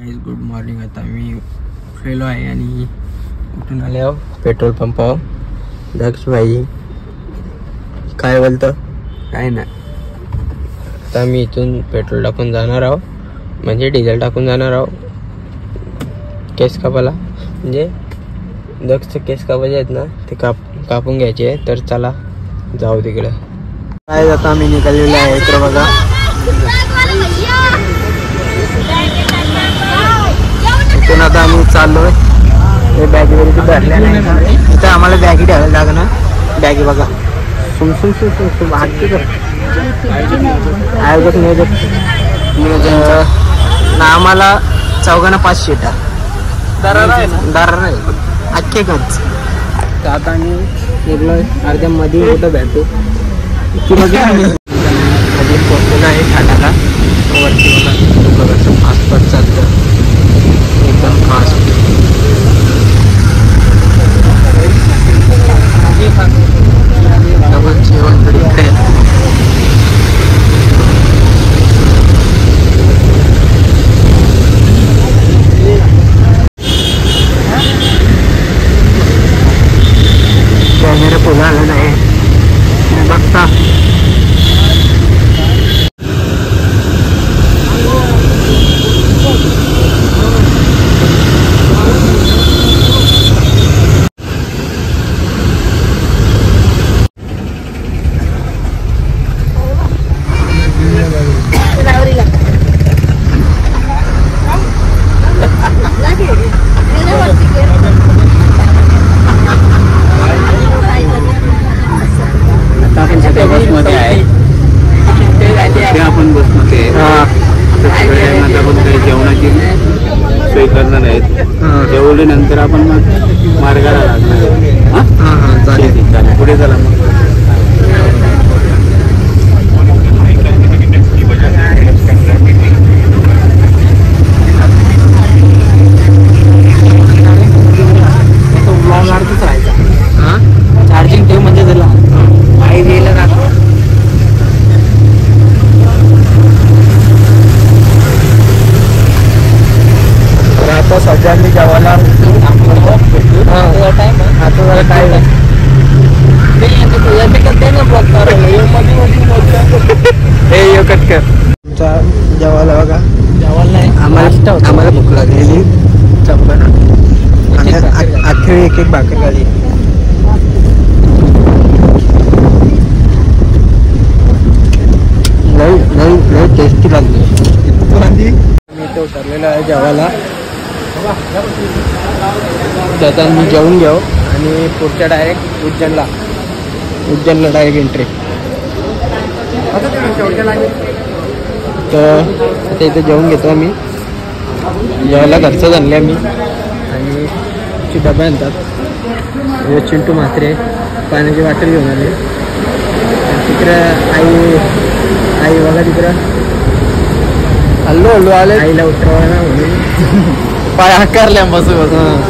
Good morning. आता मी उठलेलो आहे आणि उठून आले आहो पेट्रोल पंपावर. दक्ष भाई काय बोलतं? काय नाही. आता मी इथून पेट्रोल टाकून जाणार आहो, म्हणजे डिझेल टाकून जाणार आहो केस कापायला. म्हणजे दक्षचे केस कापायचे आहेत ना, ते कापून घ्यायचे आहे. तर चला जाऊ तिकडे. काय आता आम्ही निघालेलो आहे इकडे बघा. इथून आता आम्ही चाललोय. हे बॅगी वगैरे भरल्या नाही. इथं आम्हाला बॅगी ठेवायला लागणार. बॅगी बघा सुमसुम सुमसुम आयोजक ना. आम्हाला चौघांना 5 सीटा दरार नाही अख्खे गंज. तर आता आम्ही निघलोय. अर्ध्या मध्ये कुठं भेटतो की बघा. आधी पोहोचलेलं आहे ठाण्याला. वरती बघा कसं फास्ट फास्ट चालतं, एकदम फास्ट. जेवण तरी इकडे कॅमेरा पुढे आला नाही बघता. बसमध्ये आहे आपण बसमध्ये जेवणाची सोय करणार आहेत. जेवल्यानंतर आपण मग मार्गाला लागणार आहे. पुढे चला मग. चार्जिंग ठेव म्हणजे त्याला आई गेलं ना. तर आता सध्या मी जेवायला आता जरा काय कट कर. जेवायला बघा. जेवायला नाही आम्हाला भूक लागलेली. चपन अख्खी एक भाकर खाली. लई टेस्टी लागली. मी तो उतरलेला आहे जेवायला. त्यात मी जेवून घेऊ आणि पुढच्या डायरेक्ट उज्जैनला डायरेक्ट एंट्री. तर आता इथे जेवून घेतो आम्ही. जेवायला घरचंच आणले आम्ही आणि डबे आणतात. चिंटू म्हात्रे पाण्याची वाटर घेऊन आले. तिकडं आई बघा तिकडं हल्लो आले. आईला उतरवा ना म्हणून पाय हकारल्या बसून.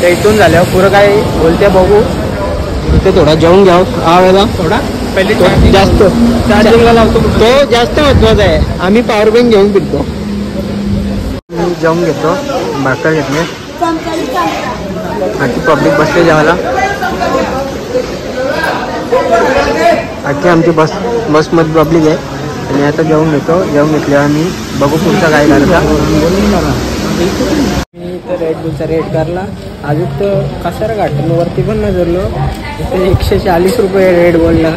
ते इथून झाल्यावर पुरं काय बोलते बघू. इथे थोडा जेवून घ्यावं. हा वेळेला थोडा पहिले जास्त चार्जिंगला लावतो. तो जास्त महत्वाचा आहे. आम्ही पॉवर बँक घेऊन फिरतो. मी जेवून घेतो. भाकर घेतले. बाकी पब्लिक बसले जेवायला. आजची आमची बसमध्ये पब्लिक आहे. आणि आता जेवून घेतो. जेवून घेतल्यावर आम्ही बघू पुढचा काय करायचा. मी तर रेड बुलचा रेट करला. अजून तर कसारा घाटांवरती पण नजरलो. इथे 140 रुपये रेड बोलला.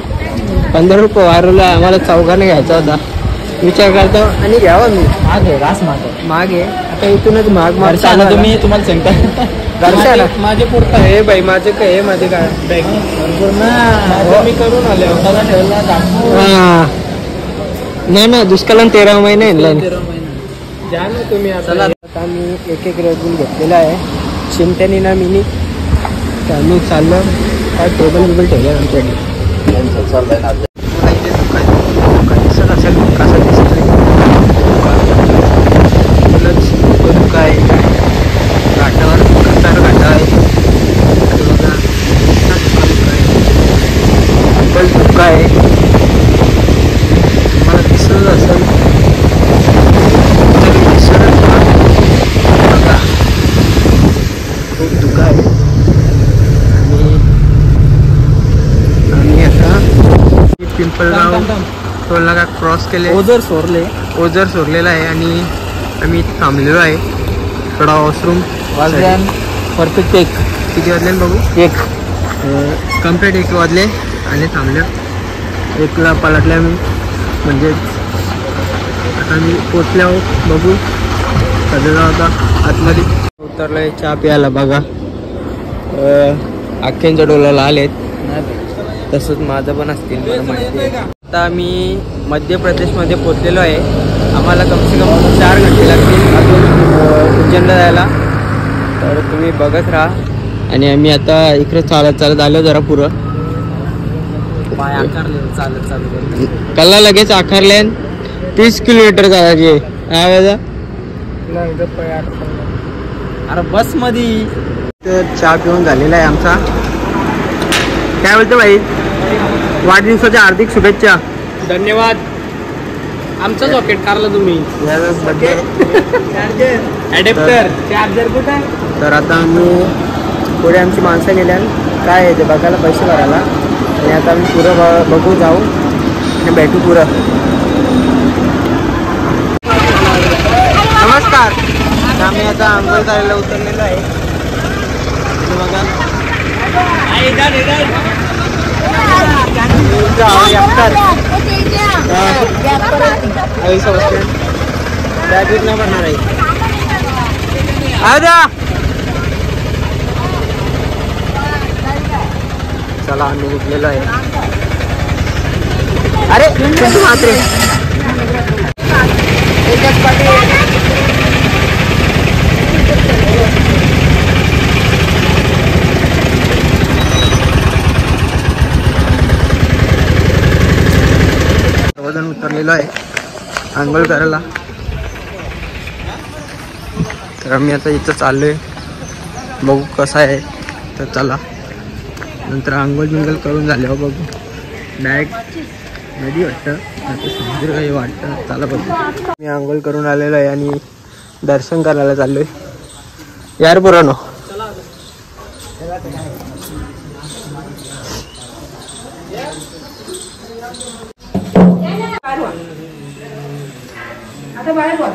15 रुपये वाढवला. आम्हाला चौघाने घ्यायचा होता. विचार करतो आणि घ्यावा. मी मागे आता इथूनच माग चालू. तुम्ही तुम्हाला सांगता घरच्याला माझे पुरता हे बाई माझे काय माझे काय मी करून आले ठेवला. नाही ना दुष्काळाला 13 महिने द्या ना तुम्ही. आता मी एक रेड बुल घेतलेला आहे. चिंट्यानी ना मिनी. तर आम्ही चाललो. काय टेबल ठेवलं आमच्याकडे. चाललंय असेल कसं दिसतंय काय घाटावर कसार घाटा आहे. बघा धुका आहे. मला दिसत असेल टोल नाका क्रॉस केले, ओझर सोरलेला आहे आणि आम्ही इथे थांबलेलो आहे. थोडा वॉशरूम वाजले परफेक्ट 1 किती वाजले बघू 1 कम्प्लीट 1 वाजले आणि थांबलो 1ला पलटले आम्ही. म्हणजे आता मी पोचल्यावर बघू कधी होता आतमध्ये उतरलोय चहा प्यायला. बघा अख्ख्यांच्या डोलाला आलेत, तसंच माझं पण असतील मला माहिती आहे. आता आम्ही मध्य प्रदेशमध्ये पोचलेलो आहे. आम्हाला कमसे कम 4 घंटे लागतील अजून उज्जैनला जायला. तर तुम्ही बघत राहा. आणि आम्ही आता इकडे चालत आलो जरा पुरं पाय आकारले चालत कल्ला लगेच आकारले. 30 किलोमीटर चालायचे अरे बस मध्ये. तर चहा पिऊन झालेला आहे आमचा. काय बोलतो भाई? वाढदिवसाच्या हार्दिक शुभेच्छा. धन्यवाद. आमचं जॉकेट काढलं तुम्ही. ॲडॅप्टर चार्जर कुठे? तर आता आम्ही पुढे आमची माणसं गेल्या काय आहे ते बघायला पैसे भरायला. आणि आता आम्ही पुरं बघू जाऊ आणि भेटू पुरं. नमस्कार. आम्ही आता आंघोळ करायला उतरलेलो आहे. बघा नाही भरणार आहे. चला आम्ही निघलेलो आहे. अरे मात्रे सर्वजण उतरलेलो आहे आंघोळ करायला. तर आम्ही आता इथं चाललोय बघू कसं आहे. तर चला नंतर आंघोळ बिंगल करून झाल्यावर बघू. डायरेक्ट नदी वाटतं आता समुद्र काही वाटतं. चला बघू. मी आंघोळ करून आलेलो आहे आणि दर्शन करायला चाललोय. यार पुरानो आता बाहेर बोल.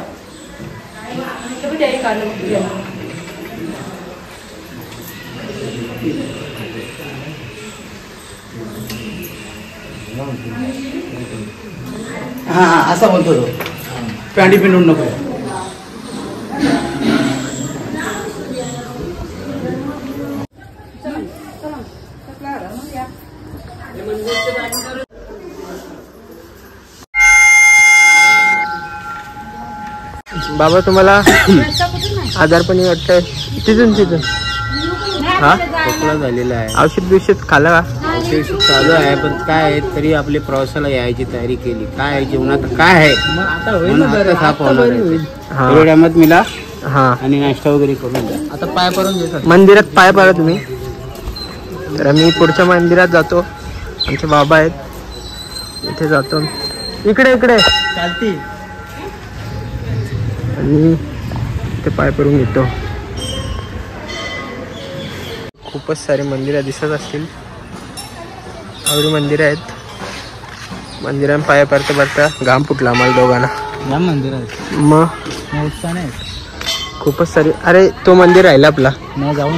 हा असा बोलतो तो. पॅन्टी पिंडून नको. बाबा तुम्हाला आजारपणी वाटतंय तिथून हा खोकला झालेला आहे. औषध बिषध खाल्लं का? औषध चालू आहे पण काय आहे तरी आपली प्रवासाला यायची तयारी केली. काय आहे जीवनात काय आहे मग आता होईल टायमात मिला. हा आणि नाश्ता वगैरे करून द्या. आता पाय पडून घेतात मंदिरात. पाय पडा तुम्ही. तर आम्ही पुढच्या मंदिरात जातो. आमचे बाबा आहेत इथे जातो. इकडे चालती आणि ते पाय पडून घेतो. खूपच सारे मंदिरं दिसत असतील. आवडी मंदिरं आहेत. मंदिरात पाया पडता घाम फुटला आम्हाला दोघांना. या मंदिरात मग खूपच सारी. अरे तो मंदिर राहिला आपला नाही जाऊन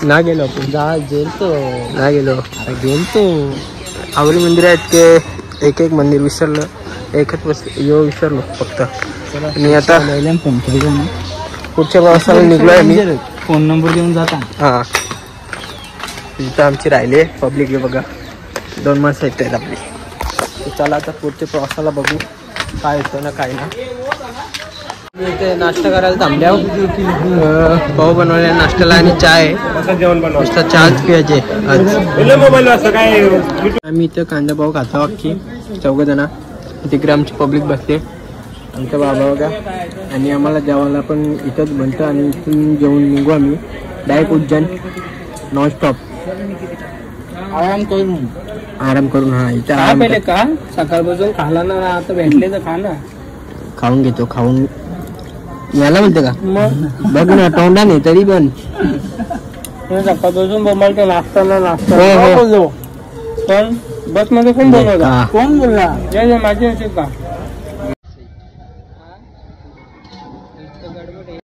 ना गेलो आपण. ना गेलो. अरे गेलतो. आवडी मंदिर आहेत ते एक मंदिर विसरलं. एकच विसरलो फक्त. आणि आता पुढच्या प्रवासाला निघलोय मी. फोन नंबर देऊन जाता. हा इथं आमची राहिले पब्लिक बघा 2 माणसं आहेत आपली. तर चला आता पुढच्या प्रवासाला बघू काय येतं ना काय ना. मी इथे नाश्ता करायला थांबल्यावर पाव बनवल्या नाश्त्याला आणि चाय. नुसता चहाच पियाचे आज. आम्ही इथं कांदा पाव खातो अख्खी 4 जण. तिकडे आमची पब्लिक बसते. आमचा बाबा बघा. आणि आम्हाला जेवायला पण इथंच बनतं आणि इथून जेवून निघू आम्ही डायरेक्ट उज्जैन नॉन स्टॉप. आराम करून हा इथं पहिले का सकाळपासून खाला ना आता भेटले तर खा ना. खाऊन घेतो. खाऊन याला म्हणते का बघ ना तोंडा नाही तरी पण सकाळपासून बोंबालतो नाश्ता पण बस मध्ये कोण बोलवता? का? कोण बोलला? माझी असेल का?